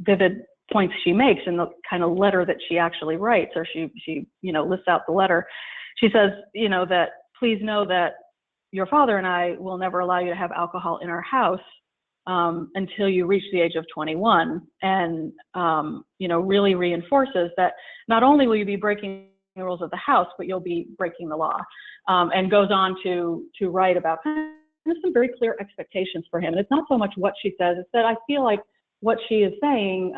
vivid points she makes in the kind of letter that she actually writes, or she lists out the letter. She says, that please know that your father and I will never allow you to have alcohol in our house until you reach the age of 21, and really reinforces that not only will you be breaking the rules of the house, but you'll be breaking the law, and goes on to write about some very clear expectations for him. And it's not so much what she says; it's that I feel like what she is saying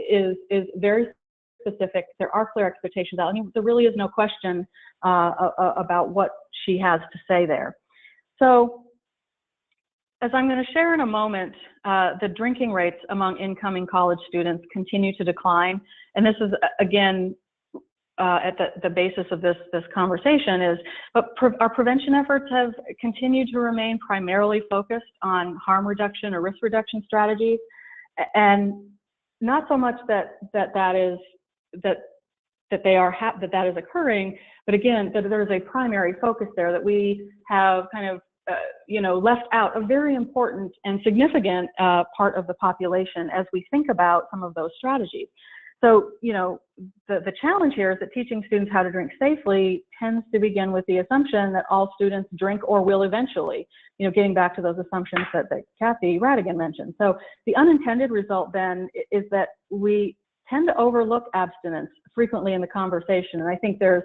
is very specific. There are clear expectations out, and there really is no question about what she has to say there. So, as I'm going to share in a moment, the drinking rates among incoming college students continue to decline. And this is, again, at the basis of this conversation but our prevention efforts have continued to remain primarily focused on harm reduction or risk reduction strategies. And not so much that is occurring, but again, that there is a primary focus there, that we have kind of left out a very important and significant part of the population as we think about some of those strategies. So, the challenge here is that teaching students how to drink safely tends to begin with the assumption that all students drink or will eventually, getting back to those assumptions that Kathy Radigan mentioned. So the unintended result then is that we tend to overlook abstinence frequently in the conversation. And I think there's,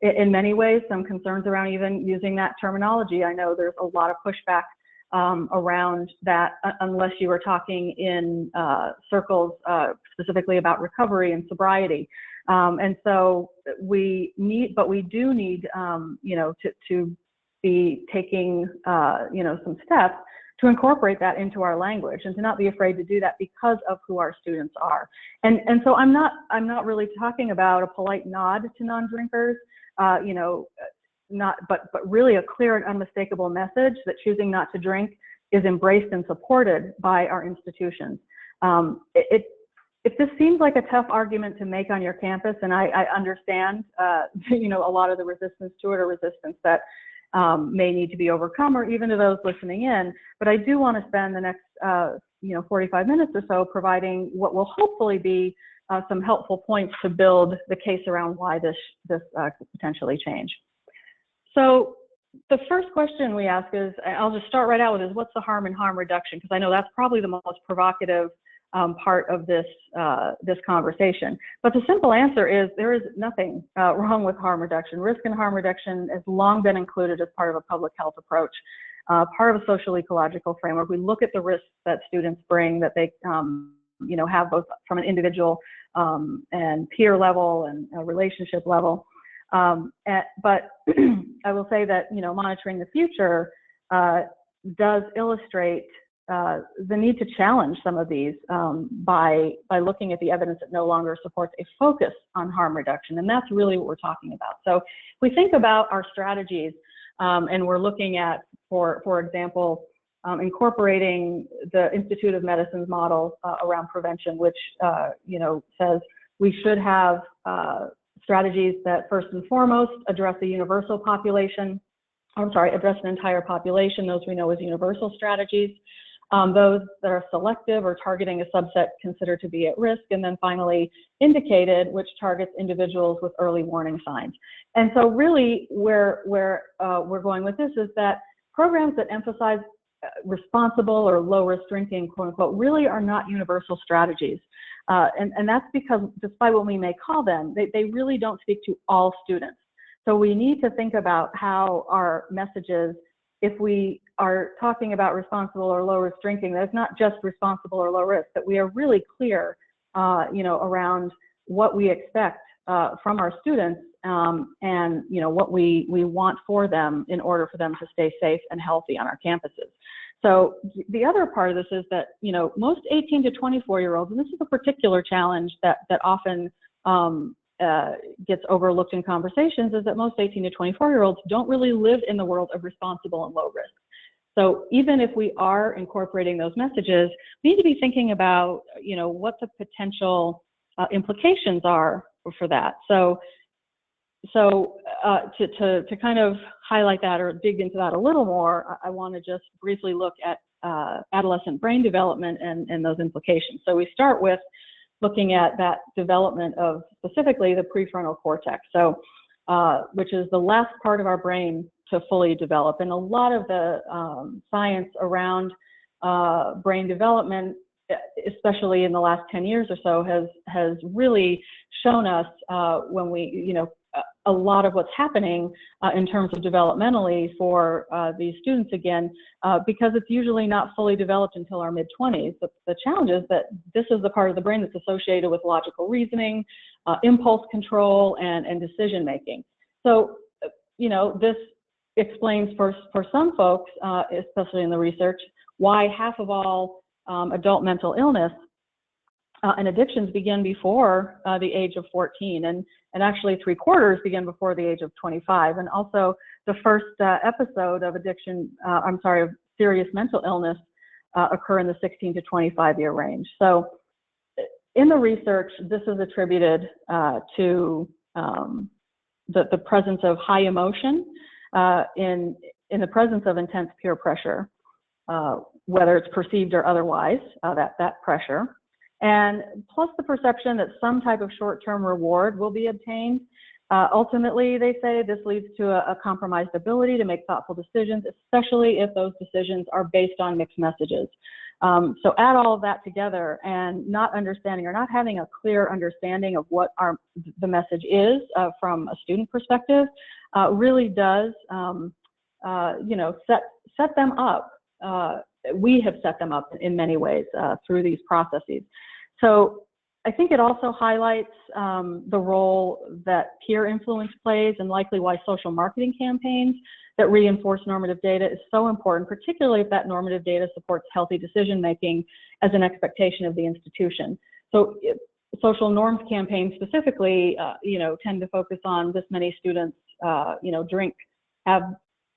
in many ways, some concerns around even using that terminology. I know there's a lot of pushback around that, unless you were talking in circles specifically about recovery and sobriety. And so we do need, to be taking, some steps to incorporate that into our language, and to not be afraid to do that because of who our students are. And so I'm not really talking about a polite nod to non-drinkers, but really a clear and unmistakable message that choosing not to drink is embraced and supported by our institutions. If this seems like a tough argument to make on your campus, and I understand, a lot of the resistance to it, or resistance that may need to be overcome, or even to those listening in, but I do want to spend the next, 45 minutes or so providing what will hopefully be some helpful points to build the case around why this could potentially change. So the first question we ask is, I'll just start right out with, is what's the harm in harm reduction? Because I know that's probably the most provocative part of this conversation. But the simple answer is there is nothing wrong with harm reduction. Risk and harm reduction has long been included as part of a public health approach, part of a social ecological framework. We look at the risks that students bring, that they have both from an individual and peer level and a relationship level. But I will say that, monitoring the future does illustrate the need to challenge some of these by looking at the evidence that no longer supports a focus on harm reduction. And that's really what we're talking about. So if we think about our strategies, and we're looking at, for example, incorporating the Institute of Medicine's model around prevention, which says we should have strategies that first and foremost address the universal population. Address an entire population. Those we know as universal strategies. Those that are selective or targeting a subset considered to be at risk, and then finally indicated, which targets individuals with early warning signs. And so really where we're going with this is that programs that emphasize responsible or low risk drinking, quote unquote, really are not universal strategies. And that's because despite what we may call them, they really don't speak to all students. So we need to think about how our messages, if we are talking about responsible or low risk drinking, that's not just responsible or low risk, that we are really clear, around what we expect from our students, and what we want for them in order for them to stay safe and healthy on our campuses. So the other part of this is that, most 18 to 24-year-olds, and this is a particular challenge that often gets overlooked in conversations, is that most 18 to 24-year-olds don't really live in the world of responsible and low risk. So even if we are incorporating those messages, we need to be thinking about, what the potential implications are for that. So to kind of highlight that or dig into that a little more, I want to just briefly look at adolescent brain development and those implications. So we start with looking at that development of specifically the prefrontal cortex, so which is the last part of our brain to fully develop. And a lot of the science around brain development, especially in the last 10 years or so, has really shown us when we, a lot of what's happening in terms of developmentally for these students again, because it's usually not fully developed until our mid-20s. The challenge is that this is the part of the brain that's associated with logical reasoning, impulse control, and decision making. So, this explains for some folks, especially in the research, why half of all adult mental illness and addictions begin before the age of 14, and actually 3/4 begin before the age of 25. And also the first episode of of serious mental illness occur in the 16 to 25 year range. So in the research, this is attributed to the presence of high emotion in the presence of intense peer pressure, whether it's perceived or otherwise, that pressure. And plus the perception that some type of short-term reward will be obtained. Ultimately, they say this leads to a compromised ability to make thoughtful decisions, especially if those decisions are based on mixed messages. So add all of that together, and not understanding or not having a clear understanding of what the message is from a student perspective really does, set them up. We have set them up in many ways through these processes. So I think it also highlights the role that peer influence plays, and likely why social marketing campaigns that reinforce normative data is so important, particularly if that normative data supports healthy decision making as an expectation of the institution. So social norms campaigns specifically, tend to focus on this many students, have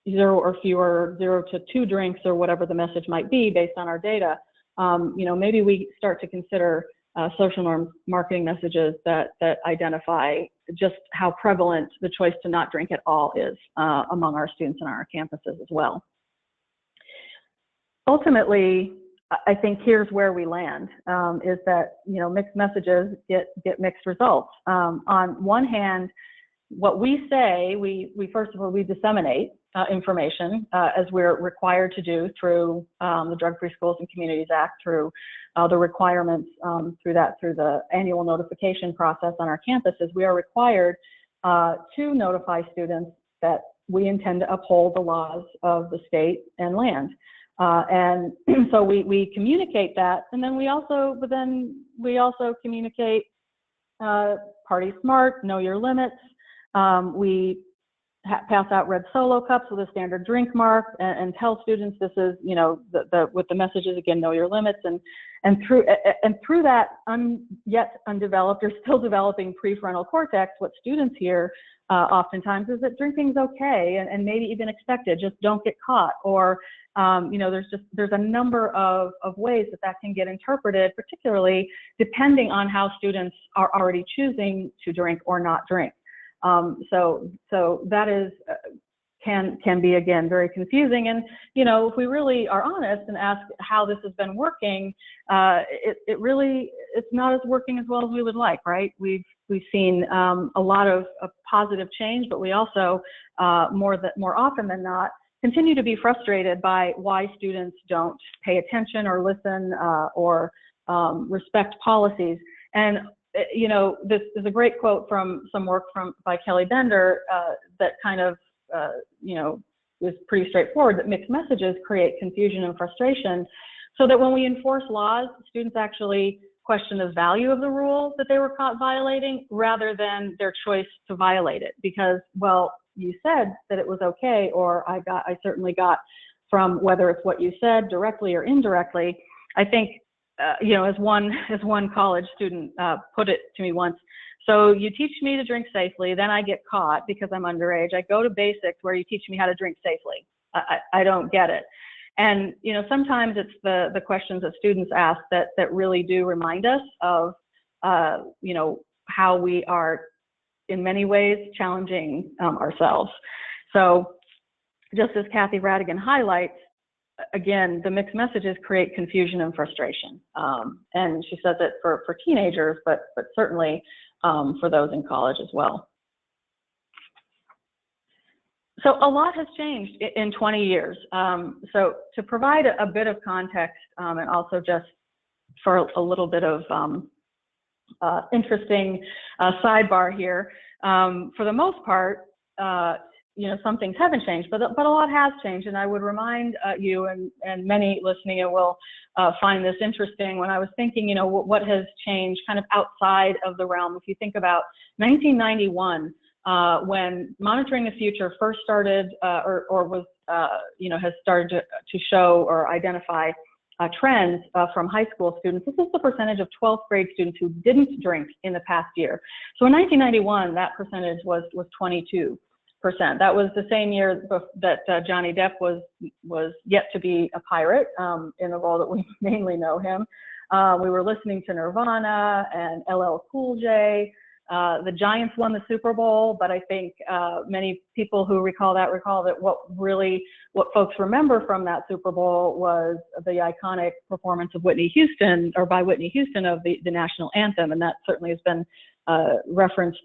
0 or fewer, 0 to 2 drinks, or whatever the message might be based on our data. Maybe we start to consider social norms marketing messages that identify just how prevalent the choice to not drink at all is among our students and our campuses as well. Ultimately, I think here's where we land, is that mixed messages get mixed results. On one hand, what we say, we first of all, we disseminate information as we're required to do through the Drug-Free Schools and Communities Act, through the requirements through the annual notification process on our campuses. We are required to notify students that we intend to uphold the laws of the state and land. And so we communicate that, and then we also communicate Party Smart, know your limits. We pass out red Solo cups with a standard drink mark, and tell students this is, with the messages again, know your limits, and through that yet undeveloped or still developing prefrontal cortex, what students hear oftentimes is that drinking's okay and maybe even expected, just don't get caught, or there's a number of ways that can get interpreted, particularly depending on how students are already choosing to drink or not drink. So that is can be, again, very confusing. And if we really are honest and ask how this has been working, it's not working as well as we would like, right? We've seen a lot of positive change, but we also more often than not continue to be frustrated by why students don't pay attention or listen or respect policies. And this is a great quote from some work by Kelly Bender that kind of, was pretty straightforward, that mixed messages create confusion and frustration, so that when we enforce laws, students actually question the value of the rule that they were caught violating rather than their choice to violate it. Because, well, you said that it was okay, or I certainly got from whether it's what you said directly or indirectly. I think, as one college student put it to me once, so you teach me to drink safely, then I get caught because I'm underage. I go to basics where you teach me how to drink safely. I don't get it. And, sometimes it's the questions that students ask that really do remind us of, how we are in many ways challenging ourselves. So just as Kathy Radigan highlights, again, the mixed messages create confusion and frustration. And she says it for teenagers, but certainly for those in college as well. So a lot has changed in 20 years. So to provide a bit of context, and also just for a little bit of interesting sidebar here, for the most part, you know, some things haven't changed, but a lot has changed. And I would remind you and many listening will find this interesting. When I was thinking, you know, what has changed kind of outside of the realm, if you think about 1991, when Monitoring the Future first started, or was, you know, has started to show or identify trends from high school students. This is the percentage of 12th grade students who didn't drink in the past year. So in 1991, that percentage was 22%. That was the same year that Johnny Depp was yet to be a pirate in the role that we mainly know him. We were listening to Nirvana and LL Cool J. The Giants won the Super Bowl, but I think many people who recall that what folks remember from that Super Bowl was the iconic performance of Whitney Houston, or by Whitney Houston, of the national anthem, and that certainly has been referenced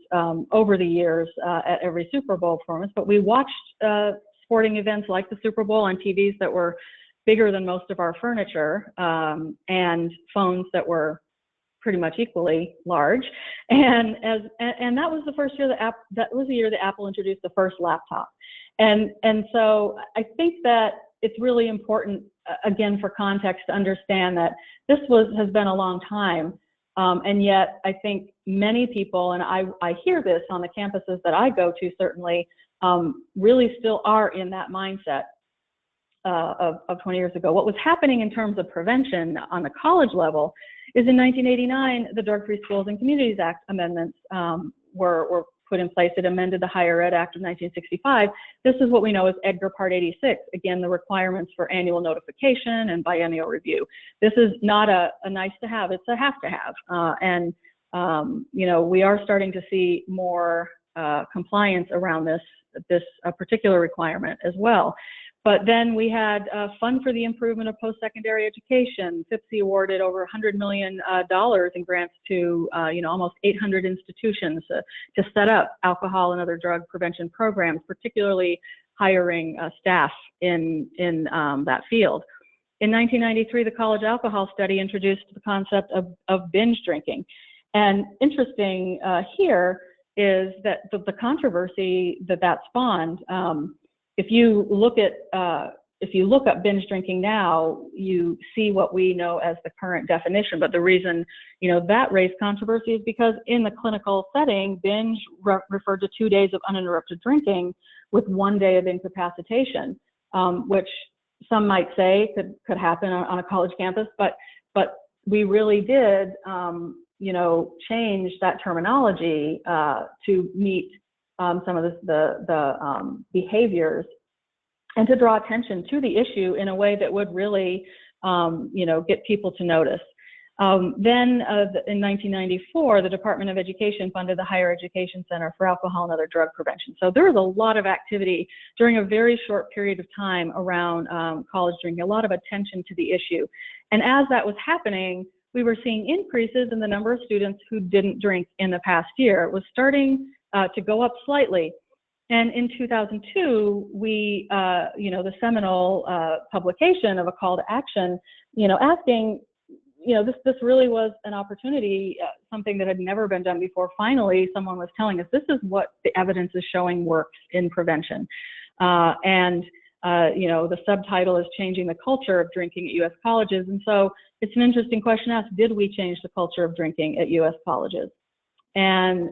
over the years at every Super Bowl performance. But we watched sporting events like the Super Bowl on TVs that were bigger than most of our furniture, and phones that were pretty much equally large, and that was the first year that was the year that Apple introduced the first laptop, and so I think that it's really important, again, for context, to understand that this has been a long time, and yet I think many people, and I hear this on the campuses that I go to, certainly, really still are in that mindset of 20 years ago. What was happening in terms of prevention on the college level is in 1989, the Drug Free Schools and Communities Act amendments were put in place. It amended the Higher Ed Act of 1965. This is what we know as Edgar Part 86. Again, the requirements for annual notification and biennial review. This is not a nice to have, it's a have to have. And you know, we are starting to see more compliance around this particular requirement as well. But then we had Fund for the Improvement of Post-Secondary Education. FIPSE awarded over $100 million in grants to you know, almost 800 institutions to set up alcohol and other drug prevention programs, particularly hiring staff in that field. In 1993, the College Alcohol Study introduced the concept of binge drinking. And interesting here is that the controversy that spawned. If you look up binge drinking now, you see what we know as the current definition. But the reason, you know, that raised controversy is because in the clinical setting, binge referred to 2 days of uninterrupted drinking with 1 day of incapacitation, which some might say could happen on a college campus. But we really did, you know, change that terminology to meet some of the behaviors, and to draw attention to the issue in a way that would really, you know, get people to notice. Then in 1994, the Department of Education funded the Higher Education Center for Alcohol and Other Drug Prevention. So there was a lot of activity during a very short period of time around college drinking, a lot of attention to the issue. And as that was happening, we were seeing increases in the number of students who didn't drink in the past year. It was starting to go up slightly. And in 2002, we, you know, the seminal publication of a call to action, you know, asking, you know, this really was an opportunity, something that had never been done before. Finally, someone was telling us, this is what the evidence is showing works in prevention. You know, the subtitle is Changing the Culture of Drinking at U.S. Colleges. And so it's an interesting question to ask, did we change the culture of drinking at U.S. colleges? And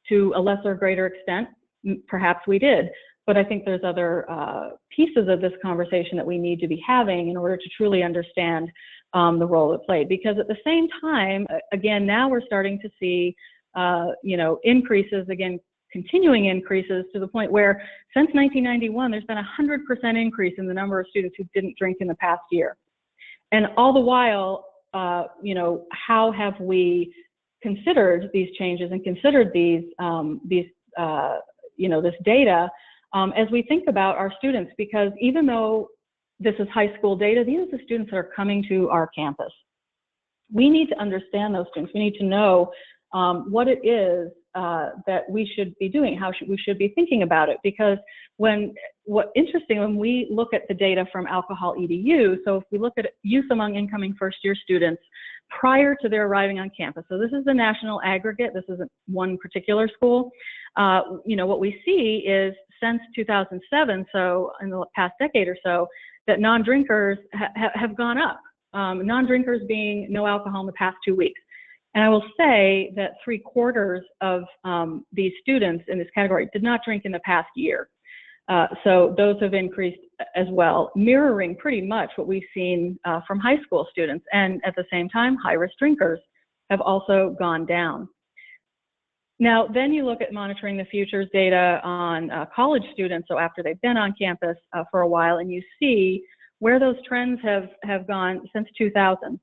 to a lesser or greater extent, perhaps we did. But I think there's other pieces of this conversation that we need to be having in order to truly understand the role it played. Because at the same time, again, now we're starting to see, you know, increases, again, continuing increases to the point where since 1991, there's been a 100% increase in the number of students who didn't drink in the past year. And all the while, you know, how have we considered these changes and considered these you know, this data as we think about our students, because even though this is high school data, these are the students that are coming to our campus. We need to understand those students. We need to know what it is that we should be doing, we should be thinking about it. Because when we look at the data from Alcohol EDU, so if we look at youth among incoming first-year students prior to their arriving on campus, so this is the national aggregate, this isn't one particular school, what we see is since 2007, so in the past decade or so, that non-drinkers have gone up. Non-drinkers being no alcohol in the past 2 weeks. And I will say that 3/4 of these students in this category did not drink in the past year. So those have increased as well, mirroring pretty much what we've seen from high school students. And at the same time, high-risk drinkers have also gone down. Now, then you look at monitoring the futures data on college students, so after they've been on campus for a while, and you see where those trends have gone since 2000.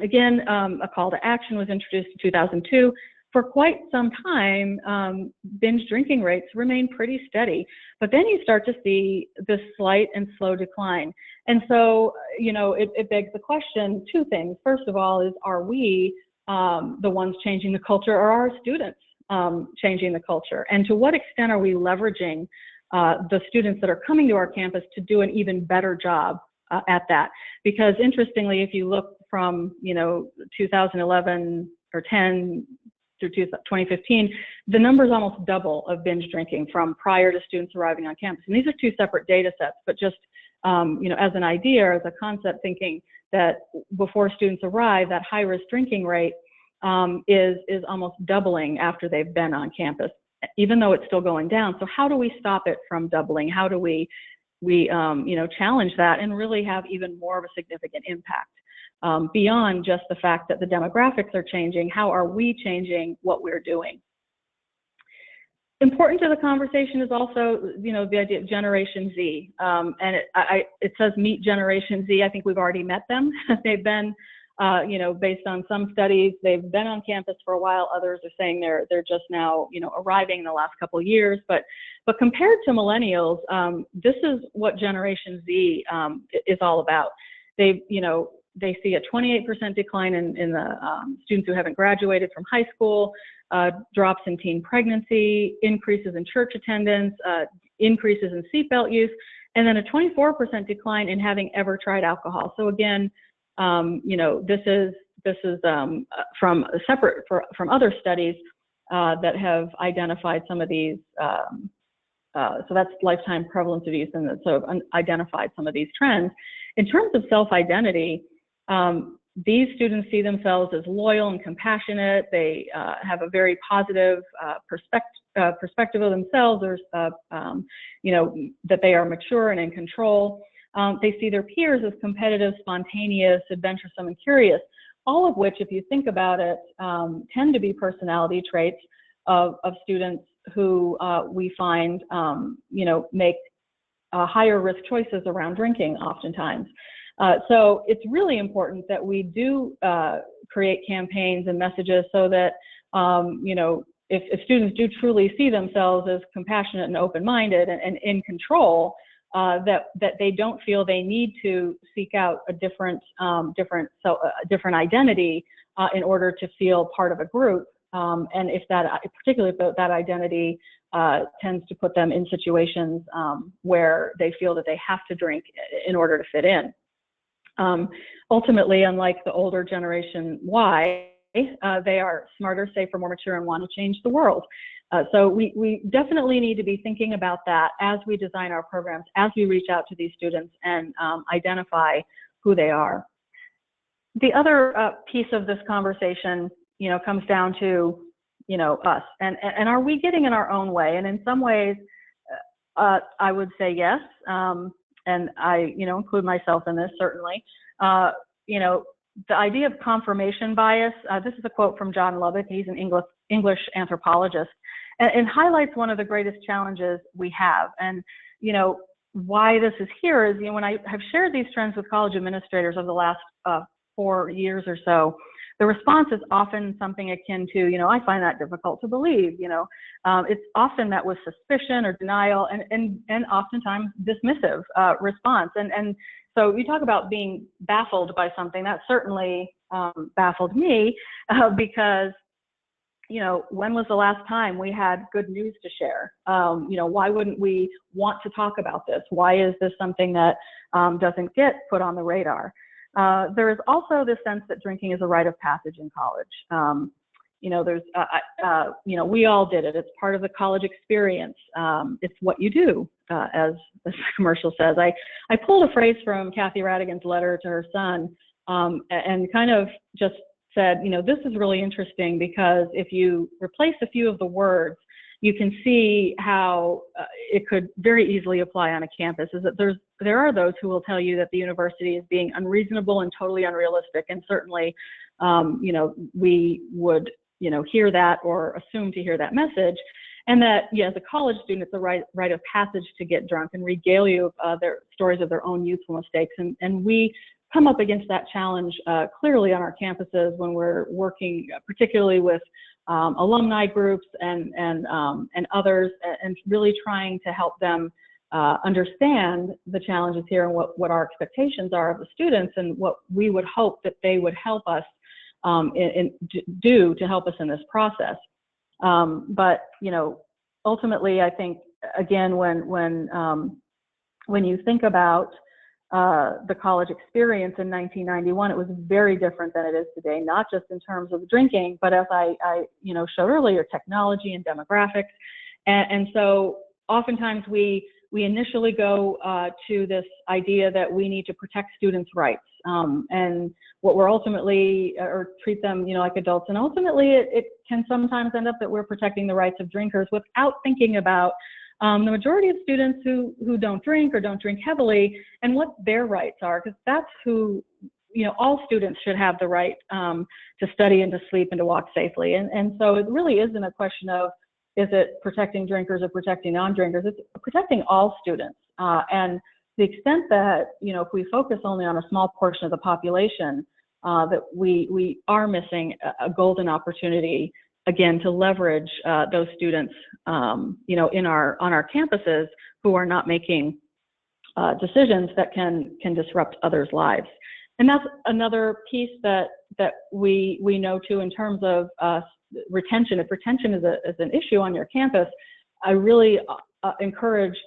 Again, a call to action was introduced in 2002. For quite some time, binge drinking rates remain pretty steady, but then you start to see this slight and slow decline. And so, it begs the question, two things. First of all, are we the ones changing the culture, or are our students changing the culture? And to what extent are we leveraging the students that are coming to our campus to do an even better job at that? Because interestingly, if you look from 2011 or 10 through 2015, the numbers almost double of binge drinking from prior to students arriving on campus. And these are two separate data sets, but just as an idea, as a concept, thinking that before students arrive, that high-risk drinking rate is almost doubling after they've been on campus, even though it's still going down. So how do we stop it from doubling? How do we challenge that and really have even more of a significant impact beyond just the fact that the demographics are changing? How are we changing what we're doing? Important to the conversation is also, the idea of Generation Z, and it says meet Generation Z. I think we've already met them. They've been, based on some studies, they've been on campus for a while. Others are saying they're just now, arriving in the last couple of years. But compared to millennials, this is what Generation Z is all about. They see a 28% decline in the students who haven't graduated from high school, drops in teen pregnancy, increases in church attendance, increases in seatbelt use, and then a 24% decline in having ever tried alcohol. So again, this is from other studies that have identified some of these. So that's lifetime prevalence of use, and so identified some of these trends. In terms of self-identity, these students see themselves as loyal and compassionate. They have a very positive perspective of themselves, or that they are mature and in control. They see their peers as competitive, spontaneous, adventuresome, and curious, all of which, if you think about it, tend to be personality traits of students who we find, make higher risk choices around drinking oftentimes. So it's really important that we do create campaigns and messages so that, if students do truly see themselves as compassionate and open-minded and in control, that they don't feel they need to seek out a different identity in order to feel part of a group. And particularly if that identity tends to put them in situations where they feel that they have to drink in order to fit in. Ultimately, unlike the older Generation Y, they are smarter, safer, more mature, and want to change the world. So we definitely need to be thinking about that as we design our programs, as we reach out to these students and identify who they are. The other piece of this conversation, comes down to, us, and are we getting in our own way? And in some ways, I would say yes, and I, include myself in this certainly. The idea of confirmation bias. This is a quote from John Lubbock. He's an English anthropologist, and highlights one of the greatest challenges we have. And why this is here is, when I have shared these trends with college administrators over the last 4 years or so, the response is often something akin to, I find that difficult to believe. It's often met with suspicion or denial, and oftentimes dismissive response. And so you talk about being baffled by something. That certainly baffled me because, when was the last time we had good news to share? Why wouldn't we want to talk about this? Why is this something that doesn't get put on the radar? There is also this sense that drinking is a rite of passage in college. We all did it. It's part of the college experience. It's what you do, as the commercial says. I pulled a phrase from Kathy Radigan's letter to her son, and kind of just said, this is really interesting because if you replace a few of the words, you can see how it could very easily apply on a campus. Is that there are those who will tell you that the university is being unreasonable and totally unrealistic, and certainly, we would, hear that or assume to hear that message, and that, as a college student, it's a rite of passage to get drunk and regale you of their stories of their own youthful mistakes, and we come up against that challenge clearly on our campuses when we're working particularly with alumni groups and others, and really trying to help them understand the challenges here and what our expectations are of the students and what we would hope that they would help us do to help us in this process. But ultimately, I think again, when you think about the college experience in 1991, it was very different than it is today, not just in terms of drinking, but as I showed earlier, technology and demographics. And so oftentimes we initially go to this idea that we need to protect students' rights, and what we're ultimately, or treat them, like adults. And ultimately it can sometimes end up that we're protecting the rights of drinkers without thinking about the majority of students who don't drink or don't drink heavily and what their rights are, because that's who, all students should have the right to study and to sleep and to walk safely. And so it really isn't a question of, is it protecting drinkers or protecting non-drinkers? It's protecting all students. And the extent that, if we focus only on a small portion of the population, that we are missing a golden opportunity, again, to leverage those students, on our campuses who are not making decisions that can disrupt others' lives. And that's another piece that we know too in terms of retention. If retention is an issue on your campus, I really encourage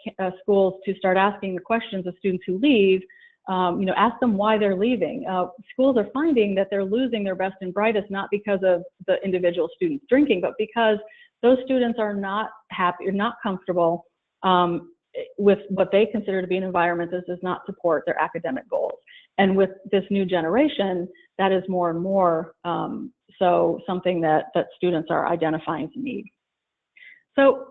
schools to start asking the questions of students who leave. Ask them why they're leaving. Schools are finding that they're losing their best and brightest, not because of the individual students drinking, but because those students are not happy or not comfortable with what they consider to be an environment that does not support their academic goals. And with this new generation, that is more and more so something that students are identifying to need. So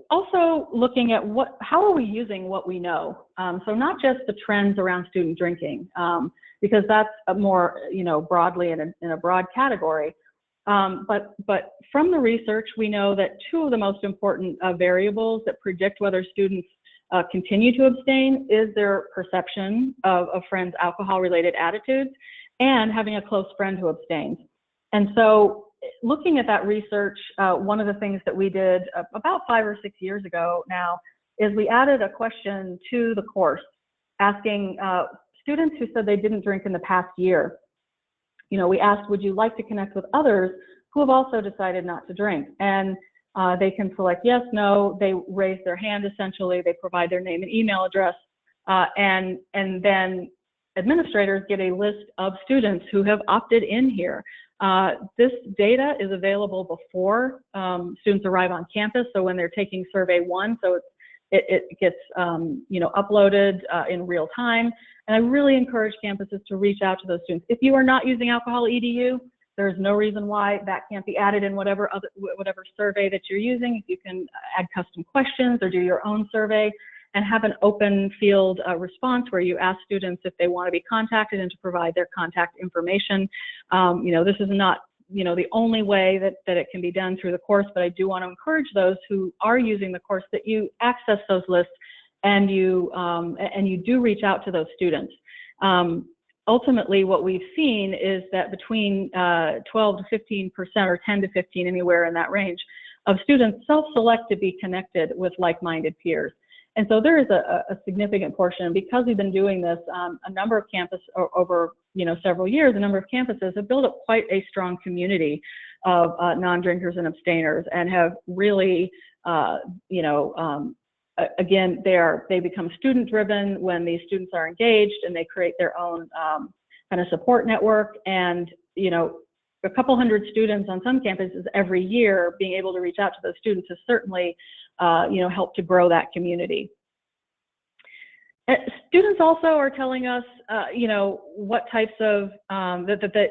also looking at how are we using what we know? So not just the trends around student drinking, because that's a more, broadly in a broad category. But from the research, we know that two of the most important variables that predict whether students continue to abstain is their perception of a friend's alcohol-related attitudes and having a close friend who abstains. And so looking at that research, one of the things that we did about 5 or 6 years ago now is we added a question to the course asking students who said they didn't drink in the past year. We asked, would you like to connect with others who have also decided not to drink? And they can select yes, no, they raise their hand essentially, they provide their name and email address, and then administrators get a list of students who have opted in here. This data is available before students arrive on campus, so when they're taking survey 1, so it gets uploaded in real time. And I really encourage campuses to reach out to those students. If you are not using Alcohol EDU, there's no reason why that can't be added in whatever survey that you're using. If you can add custom questions or do your own survey and have an open field response where you ask students if they want to be contacted and to provide their contact information. This is not the only way that it can be done through the course, but I do want to encourage those who are using the course that you access those lists and you do reach out to those students. ultimately what we've seen is that between 12 to 15% or 10 to 15, anywhere in that range, of students self-select to be connected with like-minded peers. And so there is a significant portion, because we've been doing this, a number of campuses over several years, a number of campuses have built up quite a strong community of non-drinkers and abstainers, and have really, again, they become student-driven when these students are engaged, and they create their own kind of support network. And a couple hundred students on some campuses every year, being able to reach out to those students has certainly helped to grow that community. Students also are telling us, what types of,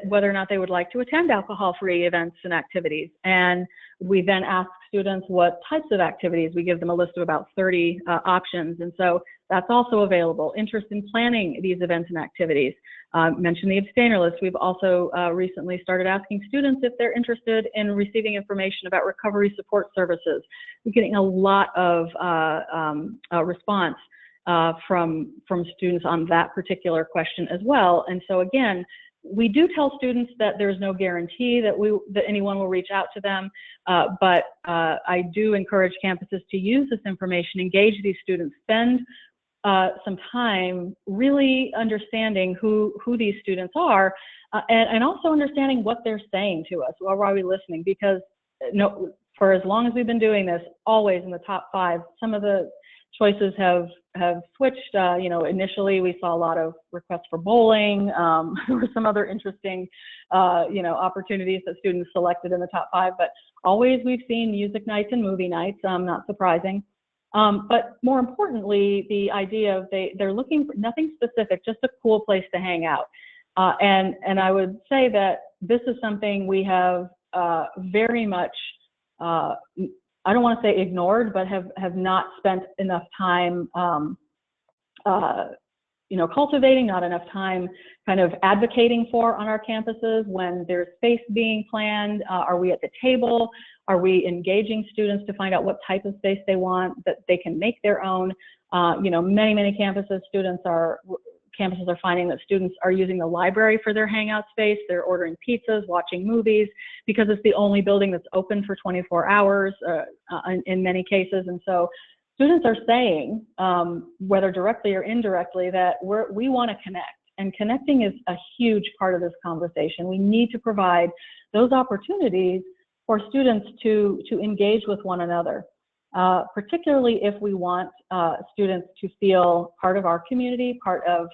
whether or not they would like to attend alcohol-free events and activities. And we then ask students what types of activities. We give them a list of about 30 options. And so that's also available. Interest in planning these events and activities. Mention the abstainer list. We've also recently started asking students if they're interested in receiving information about recovery support services. We're getting a lot of response from students on that particular question as well. And so again, we do tell students that there's no guarantee that anyone will reach out to them, but I do encourage campuses to use this information, engage these students, spend some time really understanding who these students are, and also understanding what they're saying to us while we're listening, because for as long as we've been doing this, always in the top 5, some of the choices have switched. Initially we saw a lot of requests for bowling. There were some other interesting, opportunities that students selected in the top 5, but always we've seen music nights and movie nights, not surprising. But more importantly, the idea of they're looking for nothing specific, just a cool place to hang out. And I would say that this is something we have very much, I don't want to say ignored, but have not spent enough time, cultivating, not enough time kind of advocating for on our campuses. When there's space being planned, are we at the table? Are we engaging students to find out what type of space they want, that they can make their own? Many campuses are finding that students are using the library for their hangout space. They're ordering pizzas, watching movies, because it's the only building that's open for 24 hours in many cases. And so students are saying, whether directly or indirectly, that we want to connect. And connecting is a huge part of this conversation. We need to provide those opportunities for students to engage with one another. Particularly if we want students to feel part of our community, part of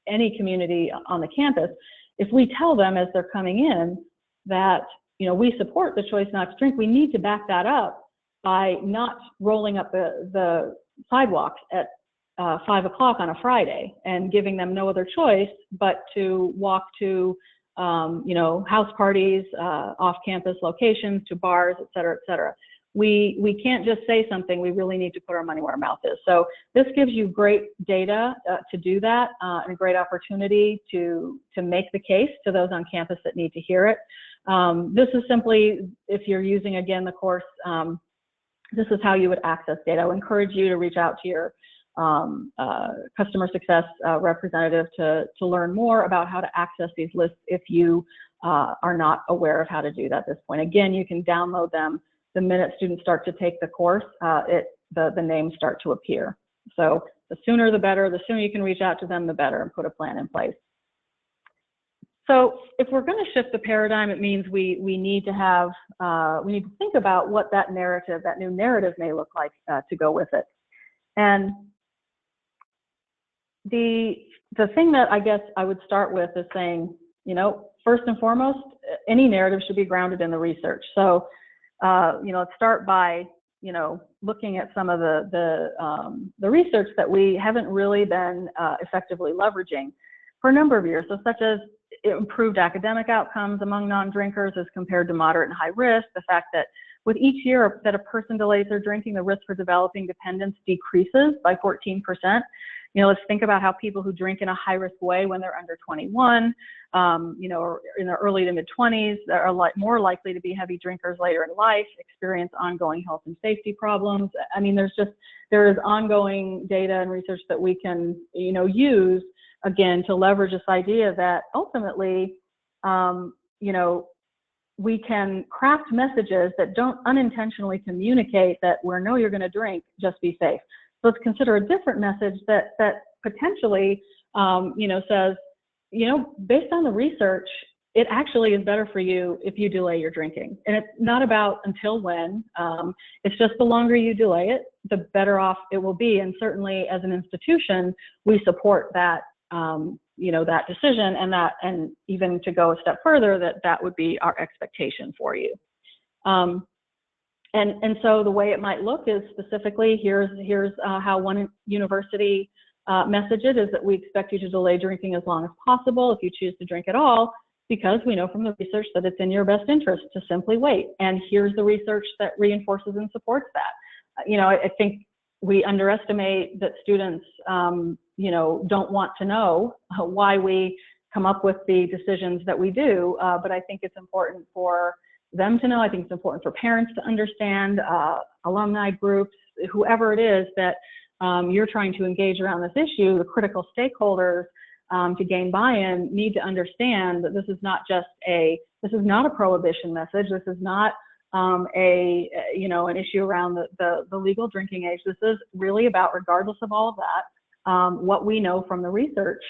any community on the campus. If we tell them as they're coming in that, we support the choice not to drink, we need to back that up by not rolling up the sidewalks at 5 o'clock on a Friday and giving them no other choice but to walk to house parties, off-campus locations, to bars, et cetera, et cetera. We can't just say something, we really need to put our money where our mouth is. So this gives you great data to do that, and a great opportunity to make the case to those on campus that need to hear it. This is simply, if you're using, again, the course, this is how you would access data. I would encourage you to reach out to your customer success representative to learn more about how to access these lists if you are not aware of how to do that at this point. Again, you can download them the minute students start to take the course. The names start to appear. So the sooner the better. The sooner you can reach out to them, the better, and put a plan in place. So if we're going to shift the paradigm, it means we need to have we need to think about what that narrative, that new narrative, may look like to go with it. And the thing that I guess I would start with is saying, first and foremost, any narrative should be grounded in the research. So let's start by looking at some of the research that we haven't really been effectively leveraging for a number of years. So such as improved academic outcomes among non-drinkers as compared to moderate and high risk, the fact that with each year that a person delays their drinking, the risk for developing dependence decreases by 14%. Let's think about how people who drink in a high-risk way when they're under 21, or in their early to mid-20s, are more likely to be heavy drinkers later in life, experience ongoing health and safety problems. I mean, there is ongoing data and research that we can, use again, to leverage this idea that ultimately, you know, we can craft messages that don't unintentionally communicate that we know you're going to drink, just be safe. So let's consider a different message that potentially, you know, says, you know, based on the research, it actually is better for you if you delay your drinking. And it's not about until when. It's just the longer you delay it, the better off it will be. And certainly as an institution, we support that, you know, that decision, and even to go a step further, that would be our expectation for you. And so the way it might look is specifically, here's how one university message it is that we expect you to delay drinking as long as possible if you choose to drink at all, because we know from the research that it's in your best interest to simply wait. And here's the research that reinforces and supports that. You know, I think we underestimate that students, you know, don't want to know why we come up with the decisions that we do, but I think it's important for them to know. I think it's important for parents to understand, alumni groups, whoever it is that you're trying to engage around this issue, the critical stakeholders to gain buy-in need to understand that this is not a prohibition message. This is not you know, an issue around the legal drinking age. This is really about, regardless of all of that, what we know from the research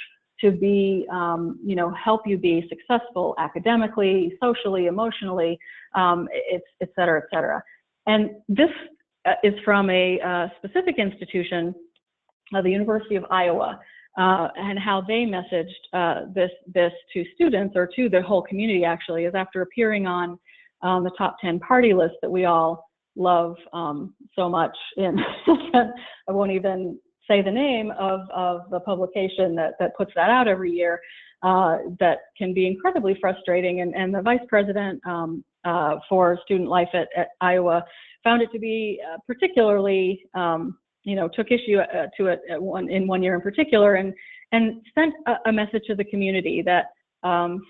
to be, you know, help you be successful academically, socially, emotionally, et cetera, et cetera. And this is from a specific institution, the University of Iowa, and how they messaged this to students, or to the whole community actually, is after appearing on the top 10 party list that we all love so much. I won't even say the name of the publication that puts that out every year, that can be incredibly frustrating. And the vice president for student life at Iowa found it to be particularly, you know, took issue to it in one year in particular, and sent a message to the community that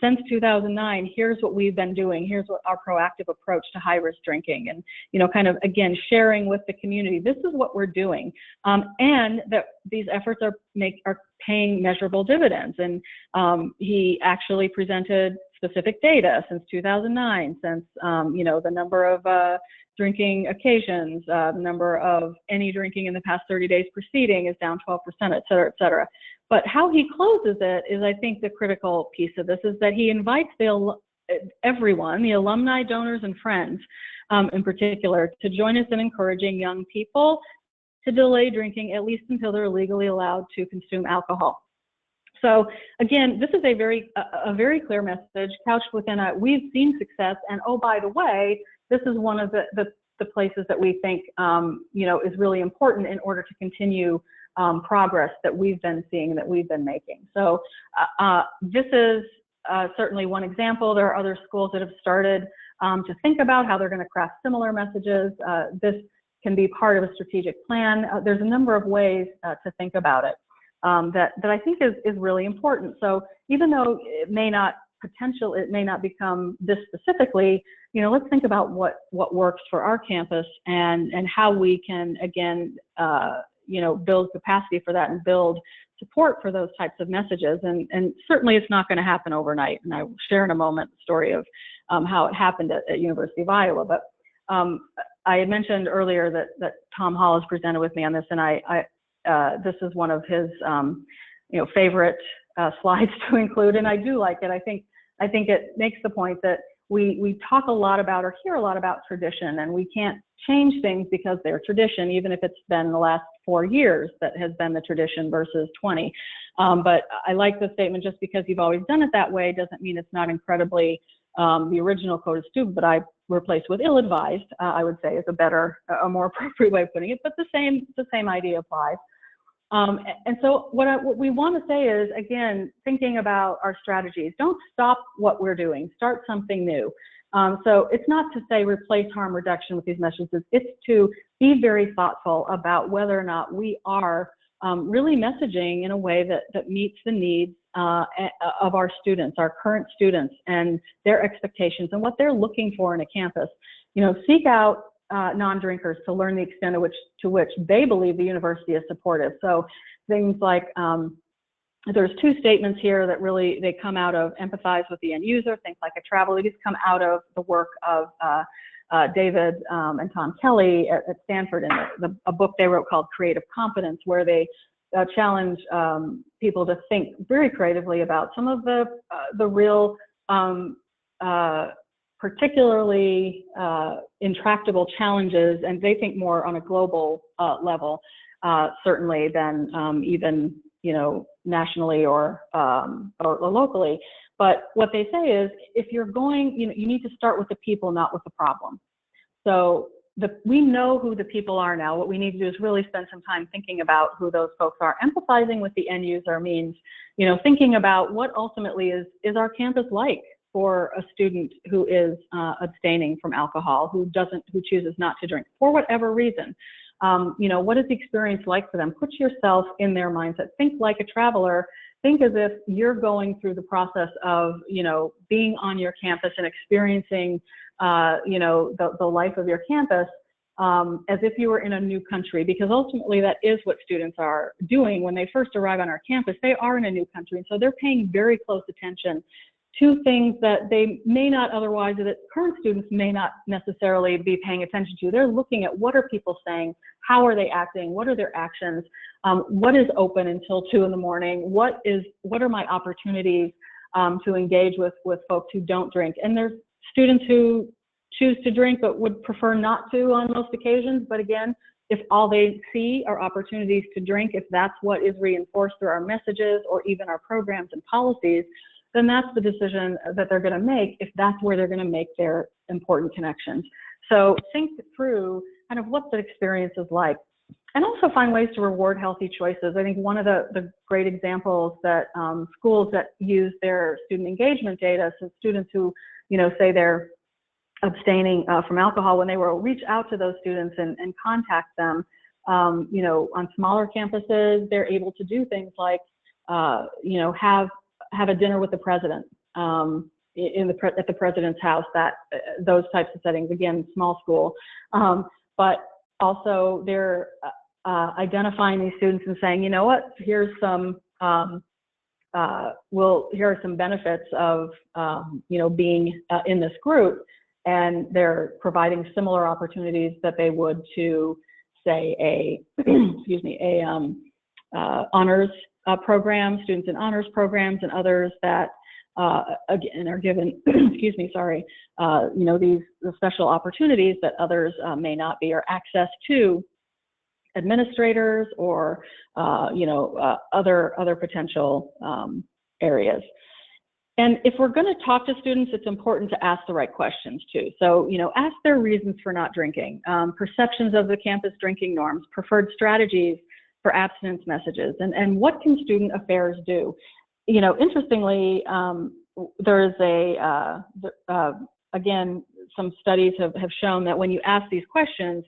since 2009, here's what we've been doing. Here's what our proactive approach to high-risk drinking, and, you know, kind of, again, sharing with the community, this is what we're doing, and that these efforts are paying measurable dividends. And he actually presented specific data since 2009, since, you know, the number of drinking occasions, the number of any drinking in the past 30 days preceding is down 12%, et cetera, et cetera. But how he closes it is, I think, the critical piece of this, is that he invites everyone, the alumni, donors, and friends in particular, to join us in encouraging young people to delay drinking at least until they're legally allowed to consume alcohol. So again, this is a very clear message couched within we've seen success, and oh, by the way, this is one of the places that we think, you know, is really important in order to continue progress that we've been seeing, that we've been making. So this is certainly one example. There are other schools that have started to think about how they're going to craft similar messages. This can be part of a strategic plan. There's a number of ways to think about it that I think is really important. So even though it may not become this specifically, you know, let's think about what works for our campus, and how we can, again, you know, build capacity for that and build support for those types of messages. And certainly it's not going to happen overnight. And I will share in a moment the story of how it happened at University of Iowa. But I had mentioned earlier that Tom Hall has presented with me on this, and this is one of his you know, favorite slides to include, and I do like it. I think it makes the point that we talk a lot about, or hear a lot about, tradition, and we can't change things because they're tradition, even if it's been the last 4 years that has been the tradition versus 20. But I like the statement, just because you've always done it that way doesn't mean it's not incredibly the original code is stupid, but I replaced with ill-advised, I would say, is a more appropriate way of putting it, but the same idea applies. And so what we want to say is, again, thinking about our strategies, don't stop what we're doing, start something new. So it's not to say replace harm reduction with these messages, it's to be very thoughtful about whether or not we are really messaging in a way that meets the needs of our students, our current students, and their expectations and what they're looking for in a campus. You know, seek out non-drinkers to learn the extent to which they believe the university is supportive. So things like there's two statements here that really, they come out of empathize with the end user, think like a traveler. These come out of the work of David and Tom Kelly at Stanford in a book they wrote called Creative Competence, where they challenge people to think very creatively about some of the real, particularly intractable challenges, and they think more on a global level, certainly than even, you know, nationally or locally. But what they say is, if you're going, you know, you need to start with the people, not with the problem. So we know who the people are now. What we need to do is really spend some time thinking about who those folks are. Empathizing with the end user means, you know, thinking about what ultimately is our campus like for a student who is abstaining from alcohol, who chooses not to drink for whatever reason. You know, what is the experience like for them? Put yourself in their mindset. Think like a traveler. Think as if you're going through the process of, you know, being on your campus and experiencing, you know, the life of your campus as if you were in a new country, because ultimately that is what students are doing when they first arrive on our campus. They are in a new country, and so they're paying very close attention to things that they may not otherwise, or that current students may not necessarily be paying attention to. They're looking at what are people saying, how are they acting, what are their actions, what is open until 2 in the morning, what are my opportunities to engage with folks who don't drink. And there's students who choose to drink but would prefer not to on most occasions. But again, if all they see are opportunities to drink, if that's what is reinforced through our messages or even our programs and policies, then that's the decision that they're going to make, if that's where they're going to make their important connections. So think through kind of what the experience is like, and also find ways to reward healthy choices. I think one of the great examples that schools that use their student engagement data, so students who, you know, say they're abstaining from alcohol, when they will reach out to those students and contact them, you know, on smaller campuses, they're able to do things like, you know, have a dinner with the president at the president's house, those types of settings, again, small school. But also they're identifying these students and saying, you know what, here's some, here are some benefits of, you know, being in this group. And they're providing similar opportunities that they would to, say, honors program, students in honors programs, and others that again are given, you know, the special opportunities that others may not be, or access to administrators or you know, other potential areas. And if we're going to talk to students, it's important to ask the right questions too. So, you know, ask their reasons for not drinking, perceptions of the campus drinking norms, preferred strategies for abstinence messages, and what can student affairs do? You know, interestingly, there's again, some studies have shown that when you ask these questions,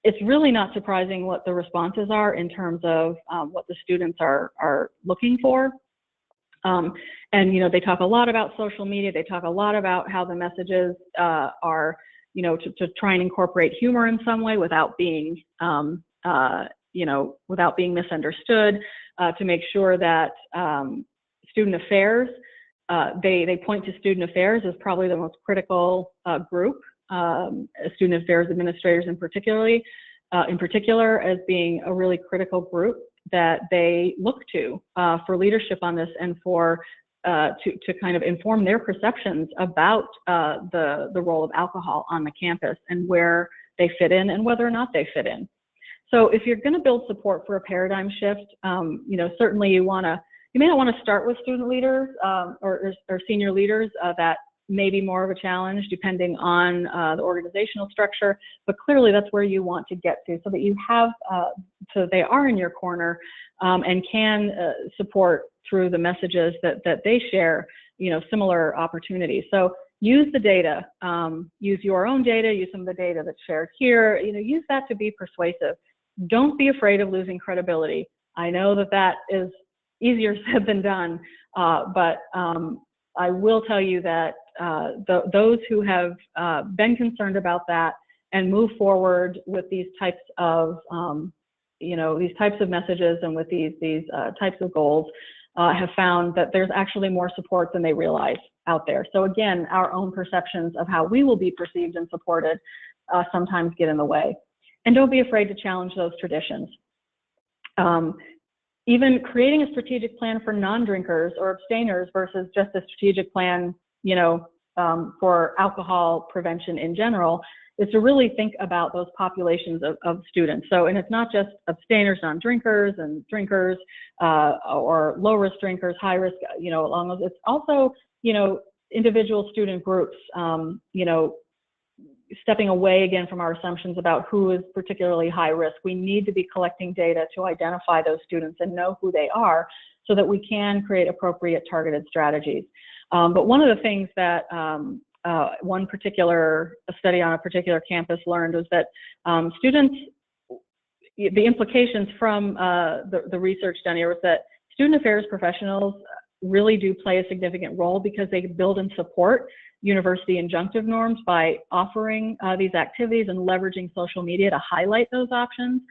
it's really not surprising what the responses are in terms of what the students are looking for. And, you know, they talk a lot about social media. They talk a lot about how the messages are, you know, to try and incorporate humor in some way without being, you know, without being misunderstood, to make sure that student affairs, they point to student affairs as probably the most critical group, student affairs administrators in particular as being a really critical group that they look to for leadership on this, and for to kind of inform their perceptions about the role of alcohol on the campus and where they fit in and whether or not they fit in. So if you're going to build support for a paradigm shift, you know, certainly you may not want to start with student leaders or senior leaders. That may be more of a challenge depending on the organizational structure, but clearly that's where you want to get to, so that you have, so they are in your corner and can support through the messages that they share, you know, similar opportunities. So use the data, use your own data, use some of the data that's shared here, you know, use that to be persuasive. Don't be afraid of losing credibility. I know that is easier said than done, but I will tell you that those who have been concerned about that and move forward with these types of, you know, these types of messages and with these types of goals, have found that there's actually more support than they realize out there. So again, our own perceptions of how we will be perceived and supported sometimes get in the way. And don't be afraid to challenge those traditions. Even creating a strategic plan for non-drinkers or abstainers versus just a strategic plan, for alcohol prevention in general, is to really think about those populations of students. So, and it's not just abstainers, non-drinkers, and drinkers, or low-risk drinkers, high-risk, along those. It's also, individual student groups, stepping away again from our assumptions about who is particularly high risk. We need to be collecting data to identify those students and know who they are so that we can create appropriate targeted strategies. But one of the things that a study on a particular campus learned was that students, the implications from the research done here was that student affairs professionals really do play a significant role because they build and support university injunctive norms by offering these activities and leveraging social media to highlight those options.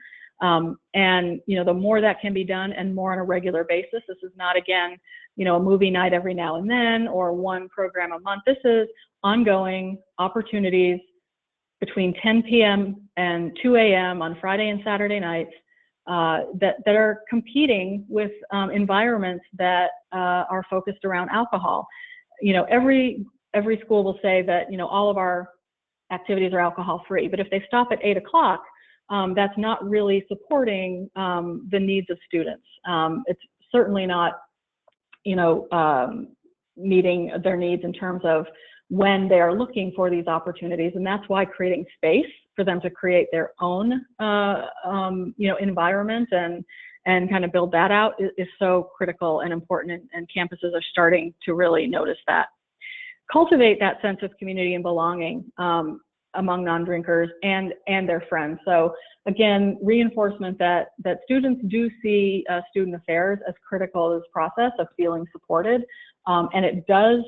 And the more that can be done and more on a regular basis, this is not, again, a movie night every now and then or one program a month. This is ongoing opportunities between 10 p.m. and 2 a.m. on Friday and Saturday nights that are competing with environments that are focused around alcohol. Every school will say that, all of our activities are alcohol free, but if they stop at 8 o'clock, that's not really supporting the needs of students. It's certainly not, meeting their needs in terms of when they are looking for these opportunities. And that's why creating space for them to create their own, environment and kind of build that out is so critical and important, and campuses are starting to really notice that. Cultivate that sense of community and belonging among non-drinkers and their friends. So again, reinforcement that students do see student affairs as critical to this process of feeling supported, and it does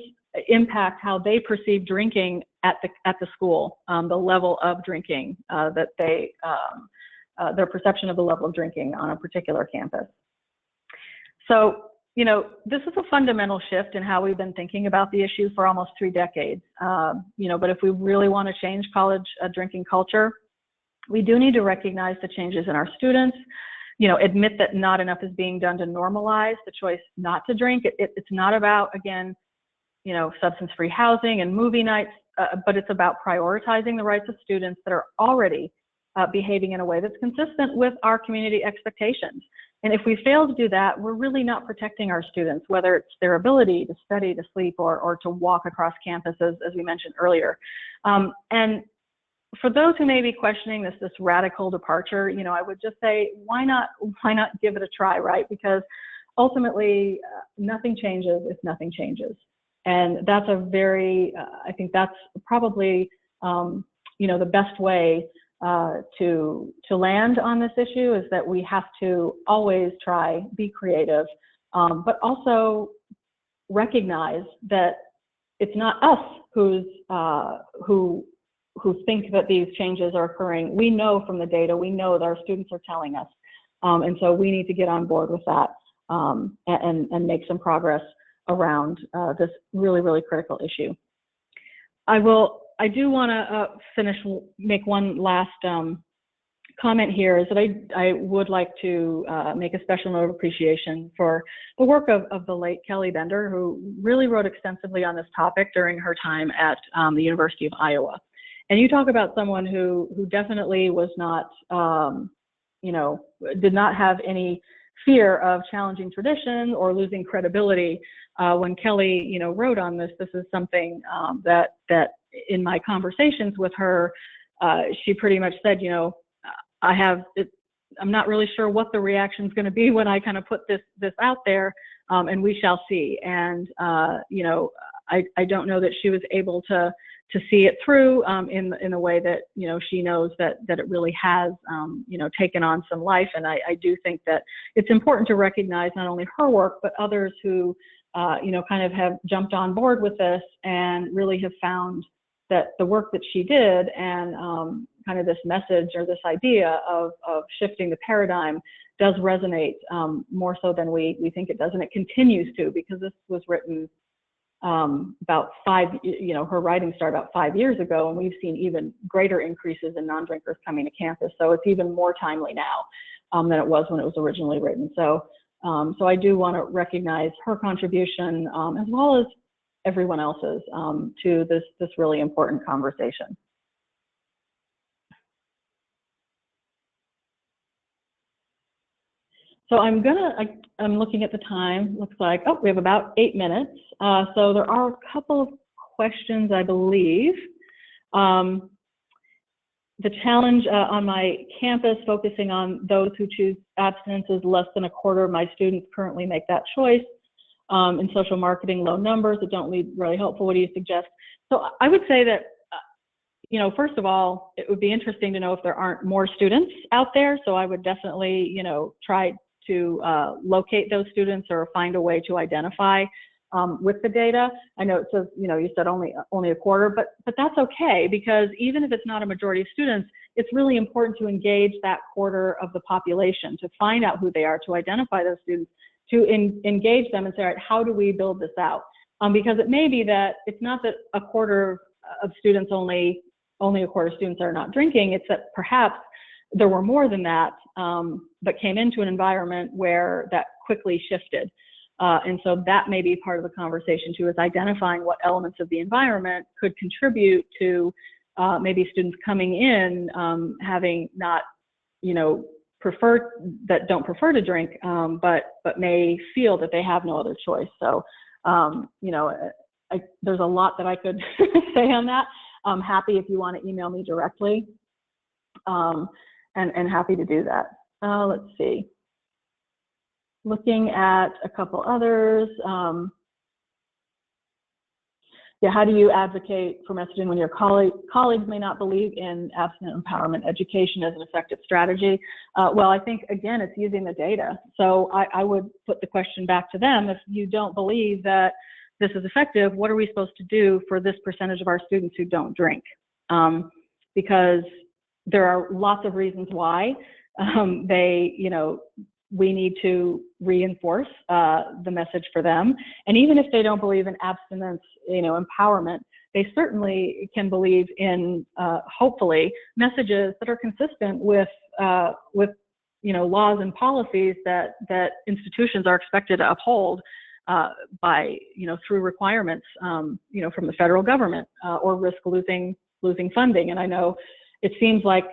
impact how they perceive drinking at the school, the level of drinking that their perception of the level of drinking on a particular campus. So, this is a fundamental shift in how we've been thinking about the issue for almost 3 decades. But if we really want to change college drinking culture, we do need to recognize the changes in our students, admit that not enough is being done to normalize the choice not to drink. It's not about, again, substance-free housing and movie nights, but it's about prioritizing the rights of students that are already behaving in a way that's consistent with our community expectations. And if we fail to do that, we're really not protecting our students, whether it's their ability to study, to sleep, or to walk across campuses, as we mentioned earlier. And for those who may be questioning this radical departure, I would just say, why not give it a try, right? Because ultimately, nothing changes if nothing changes. And that's I think that's probably, the best way to land on this issue is that we have to always be creative, but also recognize that it's not us who think that these changes are occurring. We know from the data, we know that our students are telling us, and so we need to get on board with that and make some progress around this really, really critical issue. I do want to make one last comment here, is that I would like to make a special note of appreciation for the work of the late Kelly Bender, who really wrote extensively on this topic during her time at the University of Iowa. And you talk about someone who definitely was not, did not have any fear of challenging tradition or losing credibility. When Kelly, wrote on this is something that in my conversations with her, she pretty much said, I'm not really sure what the reaction is going to be when I kind of put this out there, and we shall see. And I don't know that she was able to see it through in a way that she knows that it really has taken on some life. And I do think that it's important to recognize not only her work but others who kind of have jumped on board with this and really have found that the work that she did and kind of this message or this idea of shifting the paradigm does resonate more so than we think it does, and it continues to, because this was written about her writing started about 5 years ago, and we've seen even greater increases in non-drinkers coming to campus. So it's even more timely now than it was when it was originally written. So I do want to recognize her contribution as well as everyone else's to this really important conversation. So I'm looking at the time. Looks like, oh, we have about 8 minutes. So there are a couple of questions, I believe. The challenge on my campus, focusing on those who choose abstinence, is less than a quarter of my students currently make that choice. In social marketing, low numbers that don't lead really helpful. What do you suggest? So I would say that, first of all, it would be interesting to know if there aren't more students out there. So I would definitely, try to locate those students or find a way to identify with the data. I know it says, you said only a quarter, but that's okay, because even if it's not a majority of students, it's really important to engage that quarter of the population, to find out who they are, to identify those students, to engage them and say, all right, how do we build this out? Because it may be that it's not that a quarter of students, only a quarter of students are not drinking, it's that perhaps there were more than that, but came into an environment where that quickly shifted. And so that may be part of the conversation too, is identifying what elements of the environment could contribute to maybe students coming in having not, don't prefer to drink, but may feel that they have no other choice. So, there's a lot that I could say on that. I'm happy if you want to email me directly, and happy to do that. Let's see. Looking at a couple others. How do you advocate for messaging when your colleagues may not believe in abstinent empowerment education as an effective strategy? Well, I think, again, it's using the data. So I would put the question back to them. If you don't believe that this is effective, what are we supposed to do for this percentage of our students who don't drink? Because there are lots of reasons why we need to reinforce the message for them. And even if they don't believe in abstinence, empowerment, they certainly can believe in, hopefully, messages that are consistent with laws and policies that institutions are expected to uphold by, through requirements, from the federal government, or risk losing funding. And I know it seems like,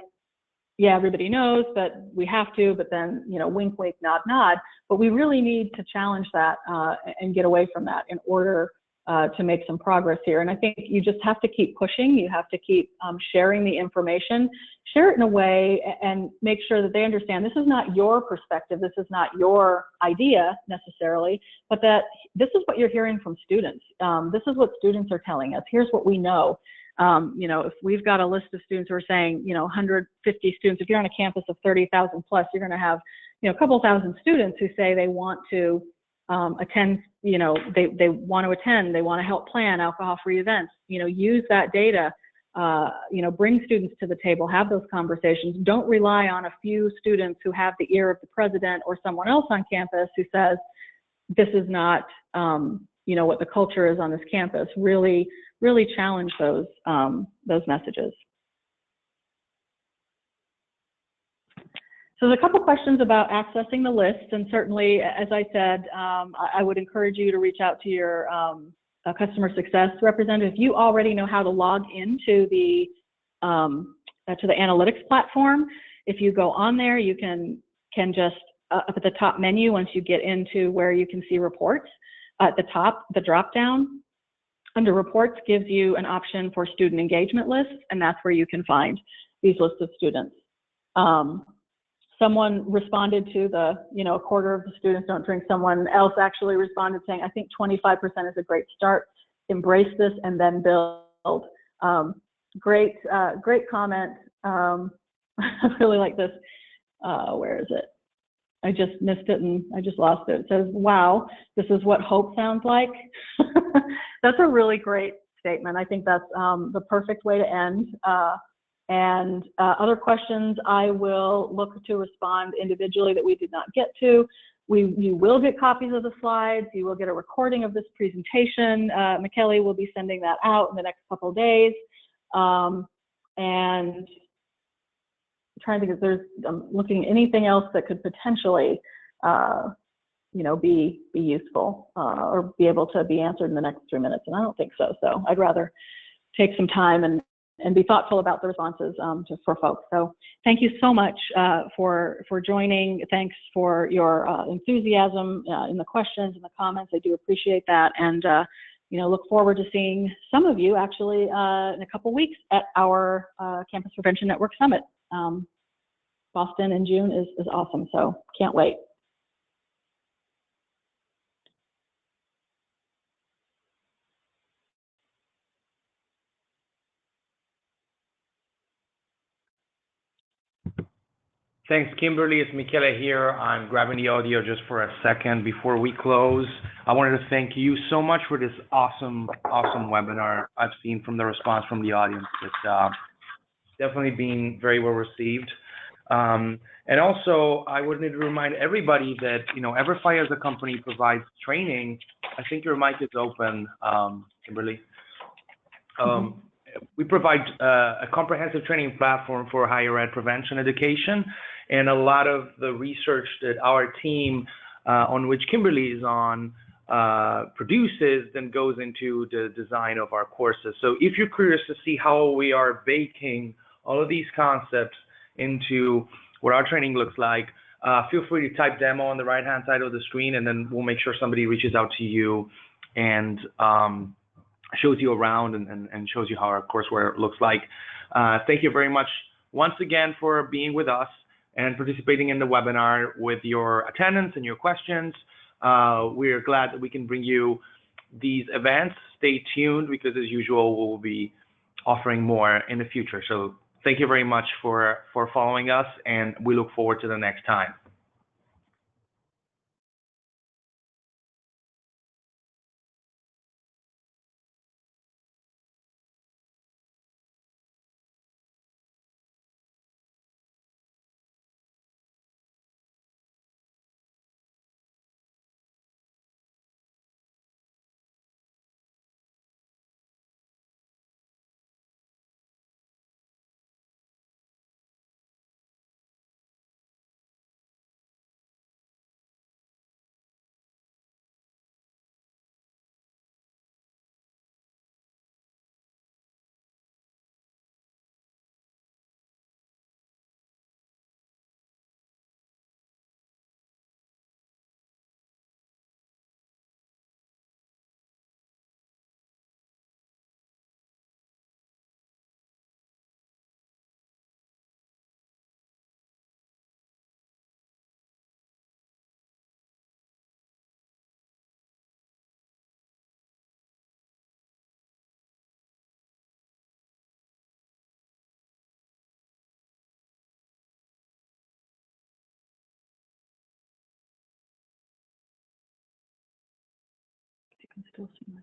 yeah, everybody knows that we have to, but then, wink, wink, nod, nod. But we really need to challenge that and get away from that in order to make some progress here. And I think you just have to keep pushing. You have to keep sharing the information, share it in a way, and make sure that they understand this is not your perspective, this is not your idea necessarily, but that this is what you're hearing from students. This is what students are telling us. Here's what we know. If we've got a list of students who are saying, 150 students, if you're on a campus of 30,000 plus, you're going to have, a couple thousand students who say they want to attend, they want to attend, they want to help plan alcohol-free events, use that data, bring students to the table, have those conversations. Don't rely on a few students who have the ear of the president or someone else on campus who says, this is not, what the culture is on this campus. Really challenge those messages. So there's a couple questions about accessing the list, and certainly, as I said, I would encourage you to reach out to your customer success representative. If you already know how to log into the analytics platform, if you go on there, you can just up at the top menu, once you get into where you can see reports, at the top, the drop down under reports gives you an option for student engagement lists, and that's where you can find these lists of students. Someone responded to the, a quarter of the students don't drink. Someone else actually responded saying, I think 25% is a great start. Embrace this and then build. Great comment. I really like this. Where is it? I just missed it and I just lost it. It says, wow, this is what hope sounds like. That's a really great statement. I think that's the perfect way to end. And other questions, I will look to respond individually that we did not get to. You will get copies of the slides. You will get a recording of this presentation. Michele will be sending that out in the next couple of days. And I'm trying to think if I'm looking at anything else that could potentially, be useful or be able to be answered in the next 3 minutes. And I don't think so. So I'd rather take some time and be thoughtful about the responses for folks. So thank you so much for joining. Thanks for your enthusiasm in the questions and the comments. I do appreciate that. And, look forward to seeing some of you actually in a couple weeks at our Campus Prevention Network Summit. Boston in June is awesome. So can't wait. Thanks, Kimberly. It's Michele here. I'm grabbing the audio just for a second before we close. I wanted to thank you so much for this awesome webinar. I've seen from the response from the audience. It's definitely been very well received. And also, I would need to remind everybody that, EverFi as a company provides training. I think your mic is open, Kimberly. We provide a comprehensive training platform for higher ed prevention education, and a lot of the research that our team, on which Kimberly is on, produces then goes into the design of our courses. So if you're curious to see how we are baking all of these concepts into what our training looks like, feel free to type demo on the right-hand side of the screen, and then we'll make sure somebody reaches out to you and shows you around and shows you how our courseware looks like. Thank you very much once again for being with us and participating in the webinar with your attendance and your questions. We're glad that we can bring you these events. Stay tuned because, as usual, we'll be offering more in the future. So thank you very much for following us, and we look forward to the next time. You can still see my